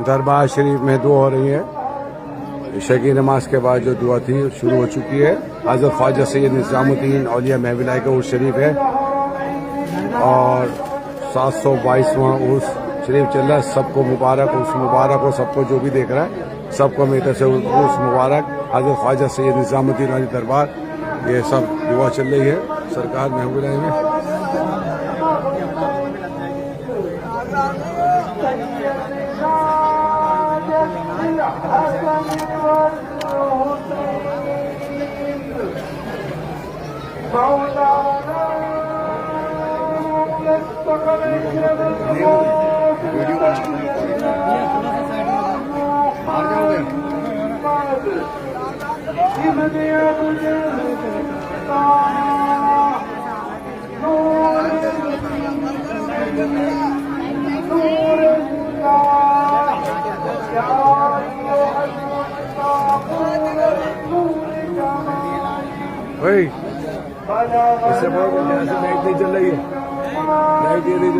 दरबार शरीफ में दुआ हो रही है। इशा की नमाज के बाद जो दुआ थी शुरू हो चुकी है। हज़रत ख्वाजा सैयद निज़ामुद्दीन औलिया महविला का उर्स शरीफ है और 722वां उर्स शरीफ चल रहा है। सबको मुबारक, उर्स मुबारक हो सबको, जो भी देख रहा है सबको मेरी तरफ से उर्स मुबारक। हज़रत ख्वाजा सैयद निज़ामुद्दीन औलिया दरबार, ये सब दुआ चल रही है सरकार महविला में। भाई इससे लाइट नहीं चल रही है, लाइट ये नहीं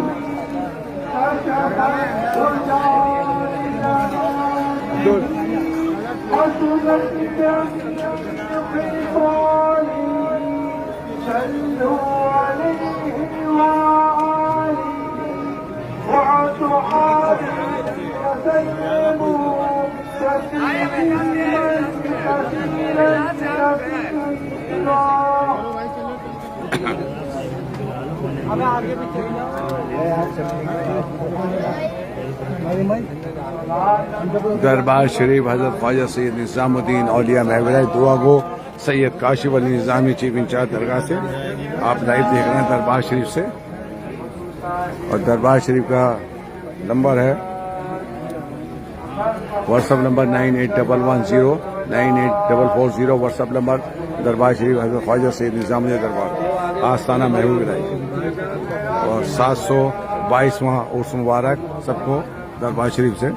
दरबार शरीफ हज़रत ख्वाजा सैयद निज़ामुद्दीन औलिया महविला दुआ गो सैयद काशिफ अली निज़ामी चीफ इंचार्ज दरगाह से आप लाइव देख रहे हैं दरबार शरीफ से। और दरबार शरीफ का नंबर है व्हाट्सएप नंबर 9811098440 व्हाट्सएप नंबर। दरबार शरीफ हज़रत ख्वाजा सैयद निज़ामुद्दीन दरबार आस्थाना महबूब और 722वां उर्स मुबारक सबको दरबार शरीफ से।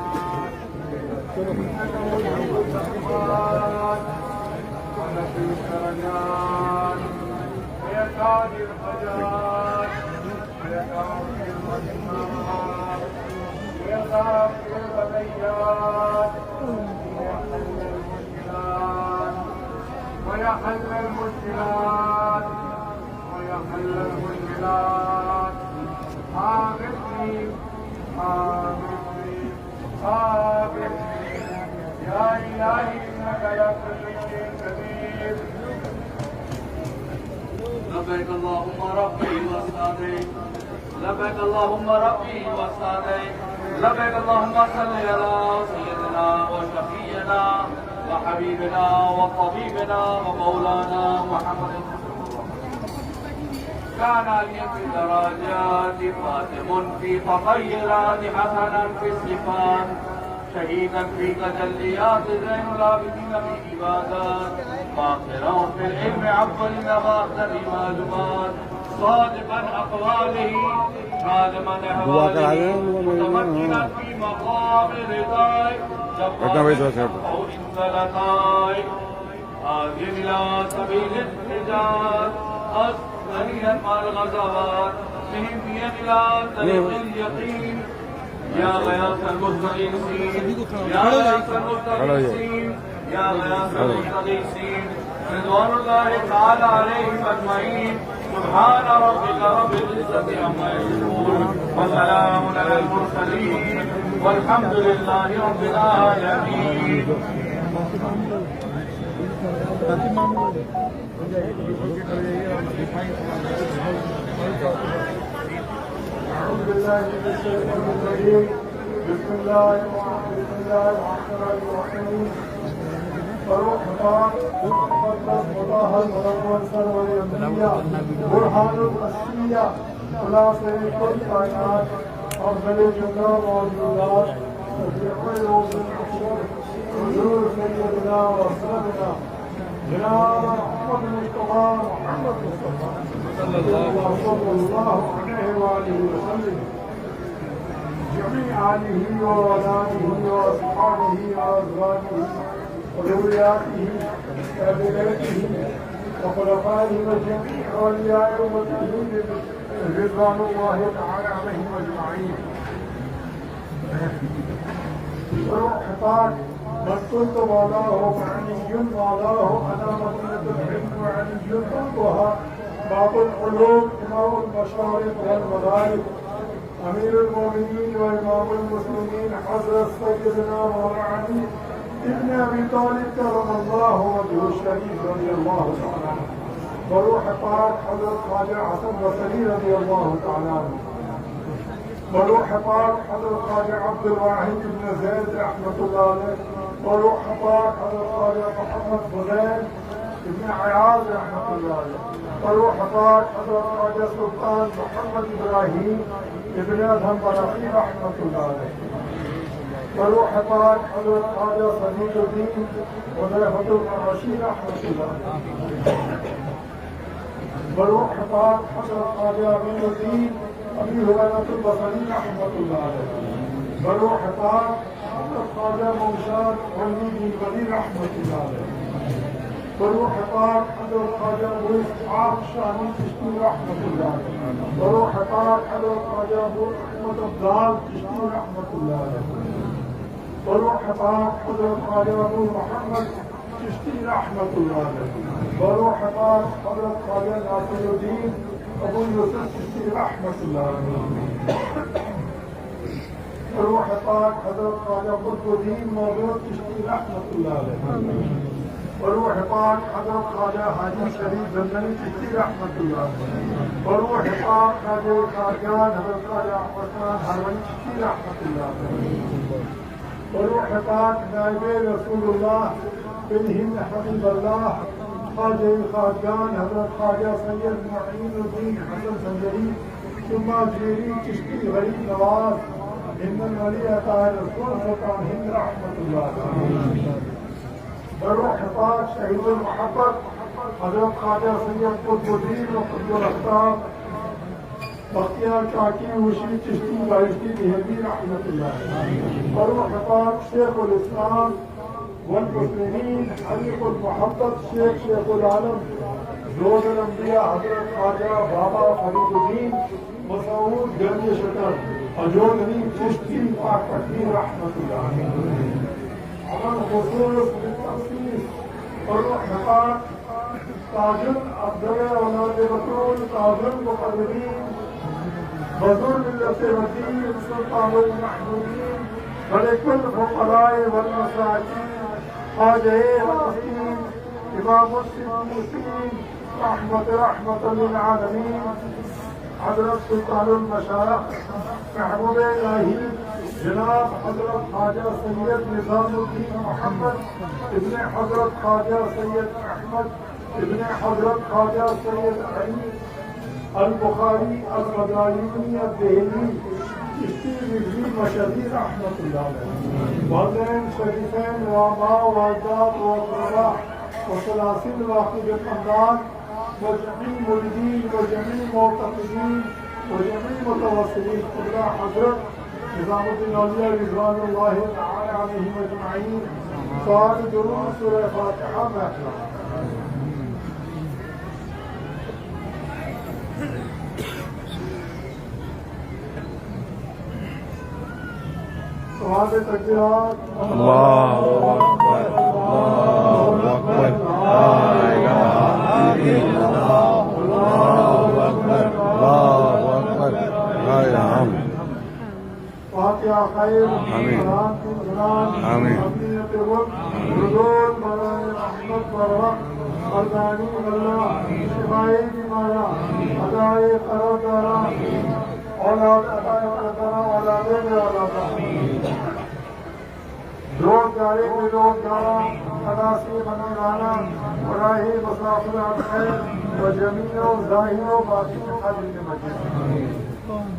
لبيك اللهم ربي وسعديك، لبيك اللهم ربي وسعديك، لبيك اللهم صل على سيدنا وشفينا وحبيبنا وطبيبنا ومولانا محمد. كان علي في درجات فاتم في تطيرات حسنا في الصفات شهيدا في تجليات زين العابدين في عبادات فاخرا في العلم عفوا نواخذ معلومات صادقا اقواله عالما احواله متمكنا في مقام رضاي جبارا او انزلتاي هذه الى سبيل النجاة غنيا مع الغزوات بهم بيد الى طريق اليقين يا غياث المستغيثين يا غياث المستغيثين يا غياث المستغيثين رضوان الله تعالى عليهم اجمعين. سبحان ربك رب العزة عما يصفون وسلام على المرسلين والحمد لله رب العالمين. أعوذ بالله من الشيطان الرجيم. بسم الله الرحمن الرحيم. فروح الله الله المنور سرور الأنبياء برهان الأصفياء خلاصة كل الكائنات أفضل جميع الموجودات وفي روض الأشرار حضور سيدنا ورسولنا جناب محمد المصطفى محمد مصطفى صلى الله عليه وآله وسلم جميع آله وأولاده وأصحابه وأزواجه وذرياته وأهل بيته وخلفائه وجميع أولياء المسلمين رضوان الله تعالى عليهم أجمعين. وروحتان من كنت مولاه وعلي مولاه أنا مدينة العلم وعلي بابها باب العلوم إمام المشارق والمغارب أمير المؤمنين وإمام المسلمين حضرة سيدنا مولانا علي ابن أبي طالب كرم الله وجهه الشريف رضي الله تعالى عنه وروح پاک حضرت خواجہ حسن بصری رضی اللہ تعالیٰ عنہ وروح پاک حضرت خواجہ عبد الواحد بن زید رحمۃ اللہ علیہ وروح پاک حضرت خواجہ محمد فضیل ابن عیاض رحمۃ اللہ علیہ وروح پاک حضرت خواجہ سلطان محمد ابراہیم ابن ادهم برقی رحمۃ اللہ علیہ وروح پاک حضرت خواجہ صدیق الدین حذیفۃ القرشی رحمۃ اللہ علیہ وروح پاک حضرت خواجہ امین الدین ابی هريرة البصری رحمۃ اللہ علیہ وروح پاک حضرت خواجہ موشاد علی بن ولی رحمۃ اللہ علیہ وروح پاک حضرت خواجہ ابو اسحاق شامی چشتی رحمۃ اللہ علیہ وروح پاک حضرت خواجہ ابو احمد عبدال چشتی رحمۃ اللہ علیہ وروح پاک حضرت خواجہ ابو محمد چشتی رحمۃ اللہ علیہ وروح پاک حضرت خواجہ ناصر الدین ابو یوسف چشتی رحمۃ اللہ علیہ وروح پاک حضرت خواجہ قطب الدین مودود چشتی رحمۃ اللہ علیہ وروح پاک حضرت خواجہ حاجی شریف زندانی چشتی رحمۃ اللہ علیہ وروح پاک خواجہ خواجان حضرت خواجہ احمد خان ہروانی چشتی رحمۃ اللہ علیہ وروح پاک نائب رسول اللہ بن ہند حبیب اللہ خواجہ خواجان حضرت خواجہ سید معین الدین حسن سنجری ثم جیری چشتی غریب نواز ہند ولی عطا رسول سلطان ہند رحمۃ اللہ علیہ وروح پاک شہید المحبت حضرت خواجہ سید قطب الدین و قطب الاقطاب بختیار چاکی وشی چشتی بایشتی بہبی رحمۃ اللہ علیہ وروح پاک شیخ الاسلام والمسلمین حلیق المحبت شیخ العالم زود الانبیاء حضرت خواجہ بابا فرید الدین مسعود گنج شکر اجودنی چشتی پاک پٹنی رحمۃ اللہ علیہ عمل خصوص بالتخصیص وروح پاک تاج الابدل اولاد بطول تاج المقربین بزرگ ملت الدین سلطان المحمودین ملک الفقراء والمساکین خواجہ المسکین امام الصدیقین رحمت للعالمین حضرت سلطان المشایخ محبوب الہی جناب حضرت خواجہ سید نظام الدین محمد ابن حضرت خواجہ سید احمد ابن حضرت خواجہ سید علی البخاری الغزالینی الدہلی چشتی بجلی مشہدی رحمۃ اللہ علیہ والدین شریفین و آباء و اجداد و اقرباء و سلاسل واقع خاندان و جمیع مریدین و جمیع معتقدین و جمیع متوسلین قبلہ حضرت نظام الدین اولیاء رضوان اللہ تعالی علیہم اجمعین سوال درود سورہ فاتحہ میں سوال تکبیرات اللہ اکبر اللہ اکبر لا الہ الا اللہ اللہ اکبر اللہ اکبر لا الہ فاتحہ خیر آمین قرآن کی قرآن آمین امنیت وقت رضول برائے رحمت برحق مردانی اللہ شفائی بیمارہ ادائی قرار دارہ اولاد ادائی قرار اولادے میں اولادہ روزگاری میں روزگارہ اداسی بنی رانا براہی مسافر الخیر و جمیع و ظاہر و باطن حضرت مجید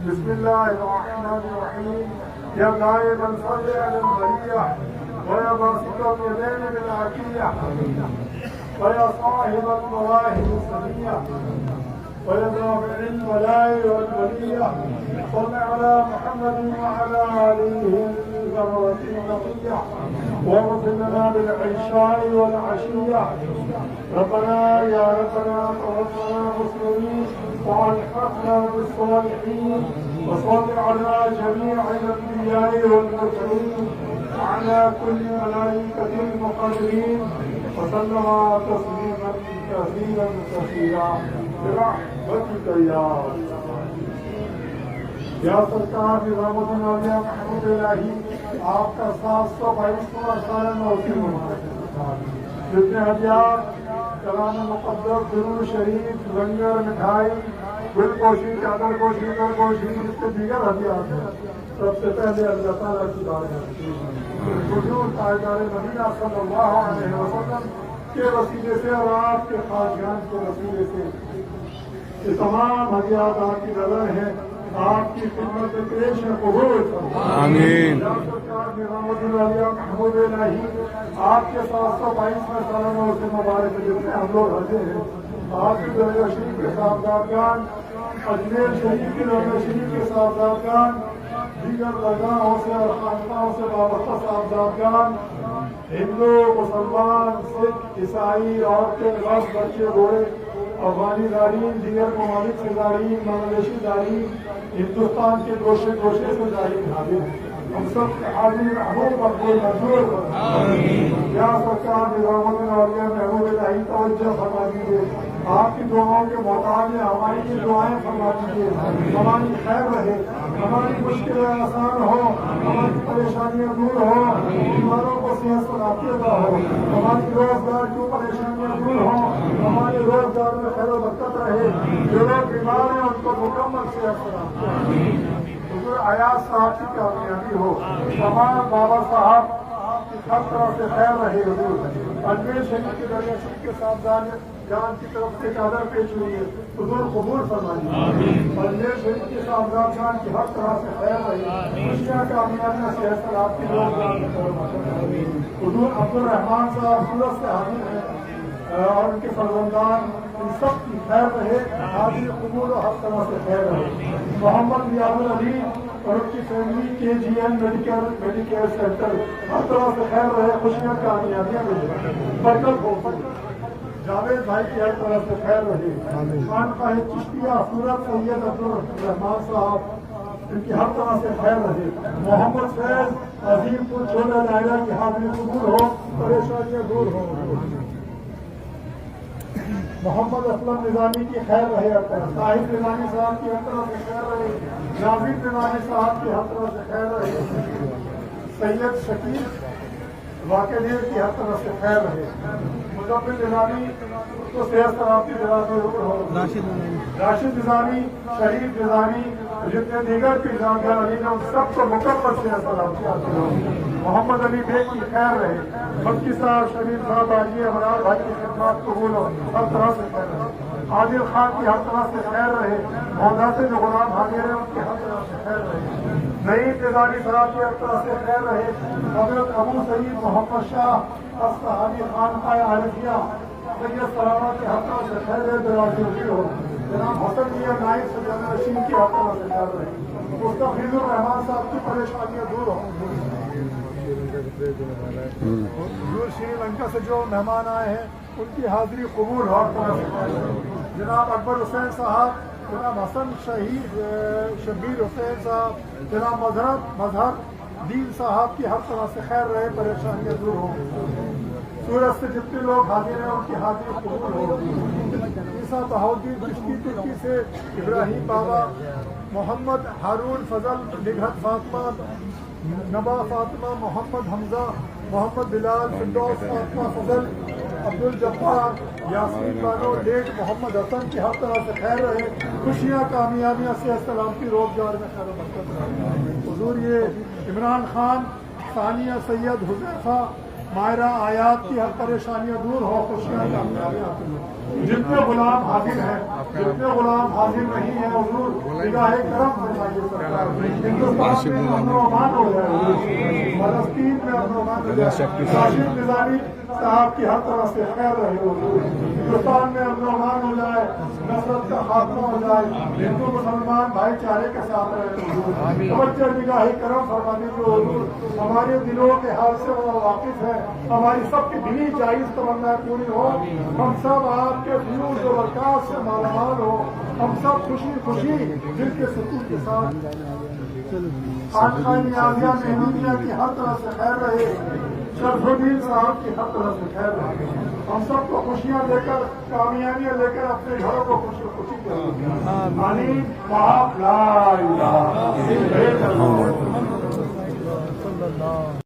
بسم اللہ الرحمن الرحیم یا غائب الفضل علی البریہ ویا باسط الیدین بالعقیہ ویا صاحب المواہب السمیہ ويا دافع الولاء والولية صل على محمد وعلى آله البررة النقية واغفر لنا بالعشاء والعشية ربنا يا ربنا توفنا مسلمين وألحقنا بالصالحين وصل على جميع الأنبياء والمرسلين وعلى كل ملائكة المقربين وسلم تسليما كثيرا كثيرا برحمتك يا या सरकार निजामुद्दीन औलिया महमूद इलाही आपका 722वां साल मौसम मुबारक जितने हदियात कलाम मुक़द्दस दुरूद शरीफ लंगर मिठाई गुलपोशी चादर पोशी पोशी जितने दीगर हदियात हैं सबसे पहले अल्लाह ताला की बारगाह में हुजूर ताजदार मदीना सल्लल्लाहु अलैहि वसल्लम के वसीले से और आपके खासगान के वसीले से ये तमाम हदियात आपकी नजर है आपकी खिदमत में पेश है कबूल आमीन। सरकार निजामुद्दीन औलिया महमूद इलाही आपके 722वें साल से मुबारक जितने हम लोग हाजिर हैं आपकी दरगाह शरीफ के साहबजादगान अजमेर शरीफ की दरगाह शरीफ के साहबजादगान दीगर दरगाहों से और खानकाहों से वाबस्ता साहबजादगान हिंदू मुसलमान सिख ईसाई औरतें मर्द बच्चे बूढ़े अफगानी जारीन दीगर ममालिक से जारीन बांग्लादेशी जारीन हिंदुस्तान के गोशे गोशे से जारीन हाजिर हम सब हाजिर महबूब मकबूल मंजूर या सरकार निजामुद्दीन औलिया महबूब इलाही तवज्जो फरमा दीजिए आपकी दुआओं के मोहताज में हमारी भी दुआएं फरमा दीजिए हमारी खैर रहे हमारी मुश्किलें आसान हो हमारी परेशानियां दूर हो बीमारों को सेहत सलामती हो हमारी रोजगार की परेशानियां दूर हो हमारे रोजगार में खैर बरकत रहे जो लोग बीमार हैं उनको मुकम्मल सेहत सलामती अयाज साहब की कामयाबी हो तमाम बाबा साहब हर तरह से खैर रहे हुजूर अजमेर शरीफ की दरगाह शरीफ के सावधान जान की तरफ से चादर पेश हुई है हुजूर कबूल फरमाइए अजमेर शरीफ के सावधान जान की हर तरह से खैर रहे खुशियाँ कामयाबियाँ सेहत सलामती हुजूर अब्दुल रहमान साहब सूरत से हाजिर हैं और उनके फर्जंदान इन सब की खैर रहे हाजिर कबूल और हर तरह से खैर रहे मोहम्मद रियाजुल अली और उनकी फैमिली KGN मेडिकेयर सेंटर हर तरह से खैर रहे खुशियाँ कामयाबियाँ मिले बरकत हो जावेद भाई की हर तरह से खैर रहे खानकाह चिश्तिया सूरत सैयद अब्दुल रहमान साहब इनकी हर तरह से खैर रहे मोहम्मद फैज अजीमपुर छोला दायरा की हाजिरी कबूल हो परेशानियाँ दूर हो मोहम्मद असलम निजामी की खैर रहे साहिब निजामी साहब की हर तरह से खैर रहे नाजिर निजामी साहब की हर तरह से खैर रहे सैयद शकील वाकदेव की हर तरह से खैर रहे मुजफ्फर निजामी को सेहत सलामती राशिद निजामी शरीफ निजामी जितने दीगर पीरजादा अली ने उन सबको मुकम्मल सेहत सलामती हासिल हो मोहम्मद अली बेग की खैर रहे मक्की साहब शरीफ साहब आजिए अमरार भाई की खिदमत कबूल हो हर तरह से खैर रहे आदिल खान की हर तरह से खैर रहे मौदा से जो गुलाम हाजिर है उनकी हर तरह से खैर रहे नईम तिजारी साहब की हर तरह से खैर रहे हजरत अबू सईद मोहम्मद शाह असहानी खान का आरिफिया सैयद सलामा की हर तरह से खैर रहे दराजी हो जनाब हसन मियां नाइक सजाना रशीद की हर तरह से खैर रहे मुस्तफीजुर रहमान साहब की परेशानियां दूर हो श्रीलंका से जो मेहमान आए हैं उनकी हाजिरी कबूल हो जनाब अकबर हुसैन साहब जनाब हसन शहीद शबीर हुसैन साहब जनाब मजहर दीन साहब की हर तरह से खैर रहे परेशानियां दूर हो सूरत से जितने लोग हाजिर हैं उनकी हाजिरी कबूल हो ईसा बहाउद्दीन चिश्ती तुर्की से इब्राहिम बाबा मोहम्मद हारून फजल निगहत फातिमा नबा फातिमा मोहम्मद हमजा मोहम्मद बिलाल फिरदौस फातिमा फजल अब्दुल जब्बार यासीन बानो लेट मोहम्मद हसन की हर तरह से खैर रहे खुशियाँ कामयाबियाँ सेहत सलामती रोजगार में खैर बरकत रहे हुजूर ये इमरान खान सानिया सैयद हुजैफा मायरा आयात की हर परेशानियाँ दूर हो खुशियाँ कामयाबियाँ जितने गुलाम हाजिर हैं जितने गुलाम हाजिर नहीं है हुजूर इलाहे करम फरमाइए सरकार हिंदुस्तान में अमन व अमान हो जाए फलस्तीन में अमन व अमान हो जाए राशिद निजामी साहब की हर तरह से खैर रहे हो। हिंदुस्तान में अमन हो जाए, नफरत का खात्मा हो जाए, हिंदू मुसलमान भाईचारे के साथ रहे। तवज्जो निगाही करम फरमाने को हमारे दिलों के हाल से वो वाकिफ है। हमारी सबकी दिली जायज तमन्ना पूरी हो। हम सब आपके फ्यूज और बरकत से मालामाल हो। हम सब खुशी खुशी दिल के सुकून के साथ आज़िया मेहमूदिया की हर तरह से खैर रहे। शरफुद्दीन साहब की हर तरह से खैर रहे। हम सबको खुशियां लेकर, कामयाबियां लेकर अपने घरों को खुशी खुशी करें। आमीन। आप ला इलाहा इल्लल्लाह।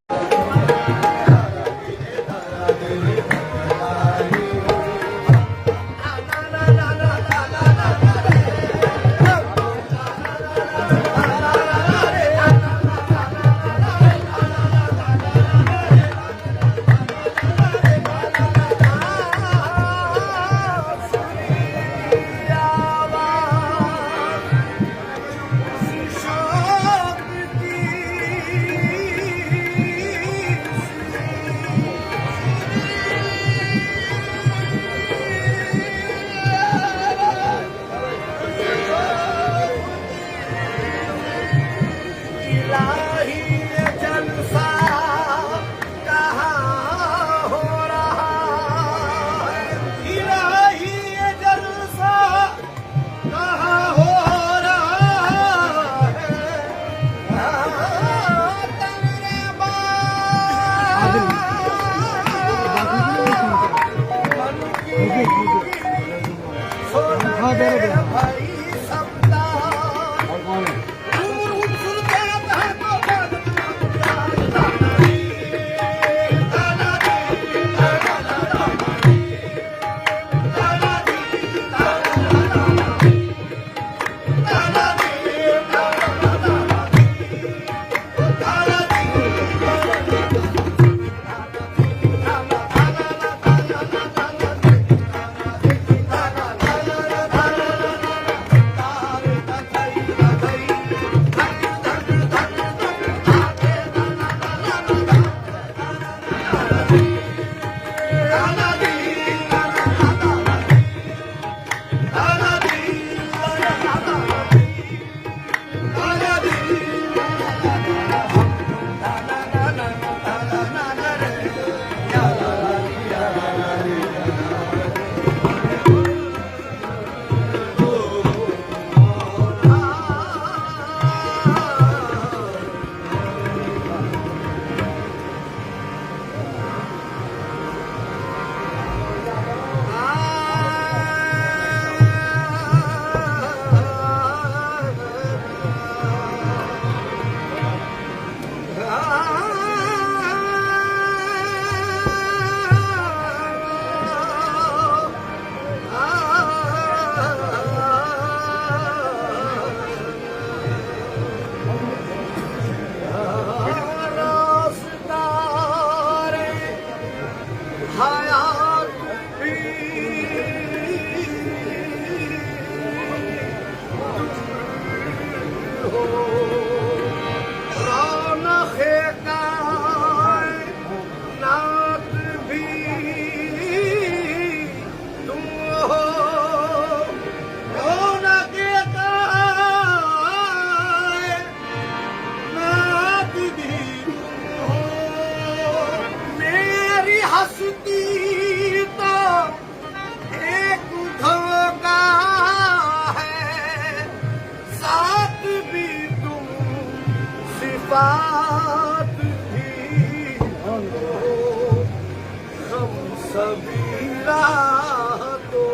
बात भी हो हम सभी रातों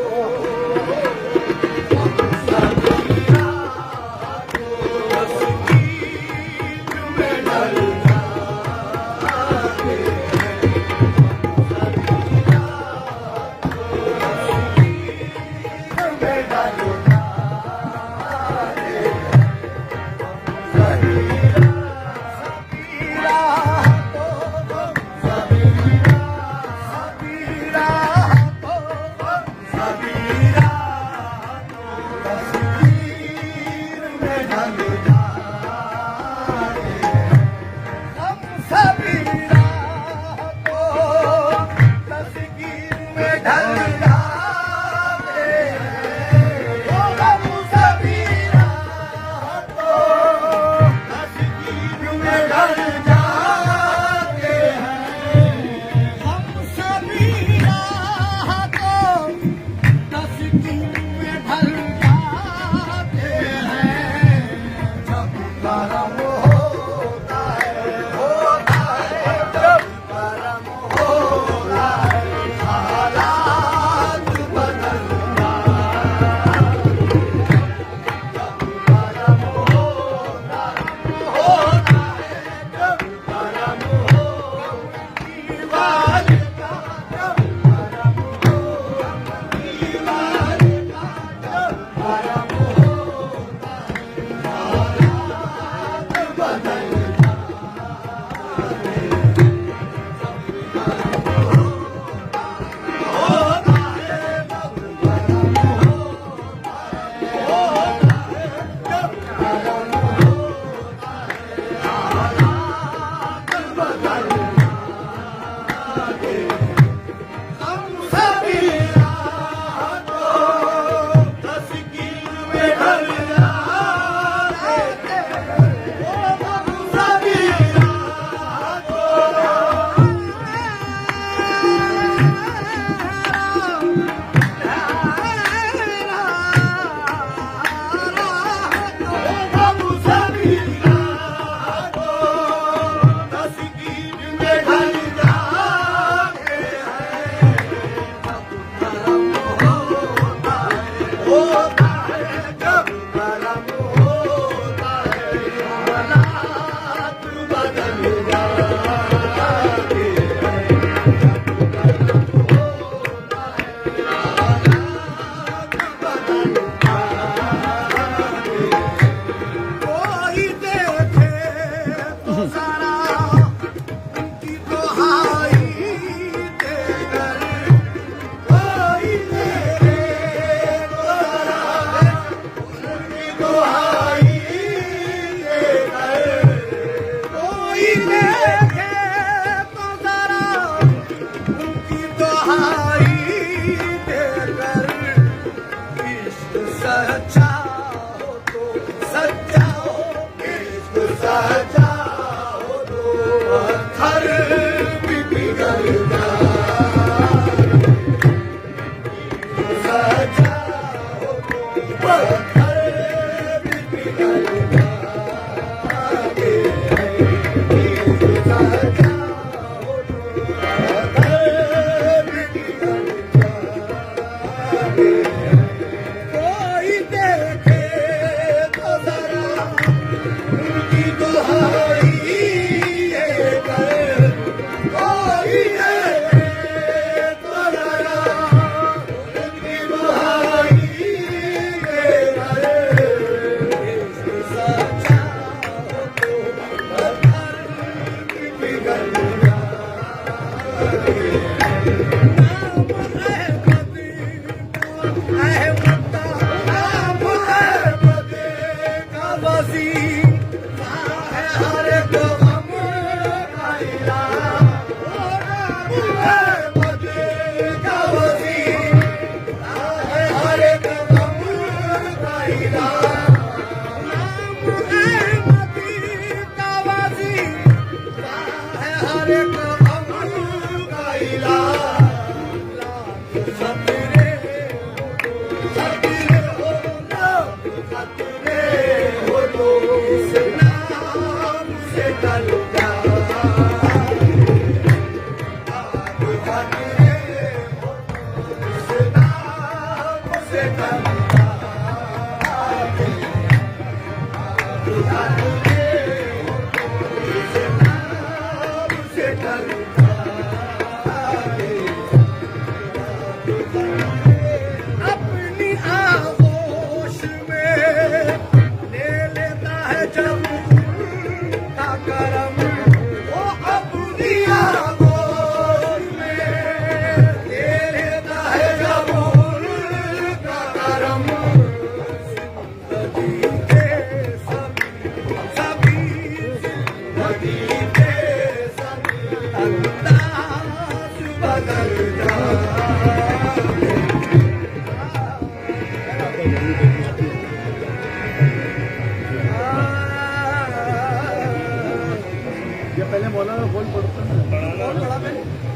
पहले मौलाना फोन पड़ता है।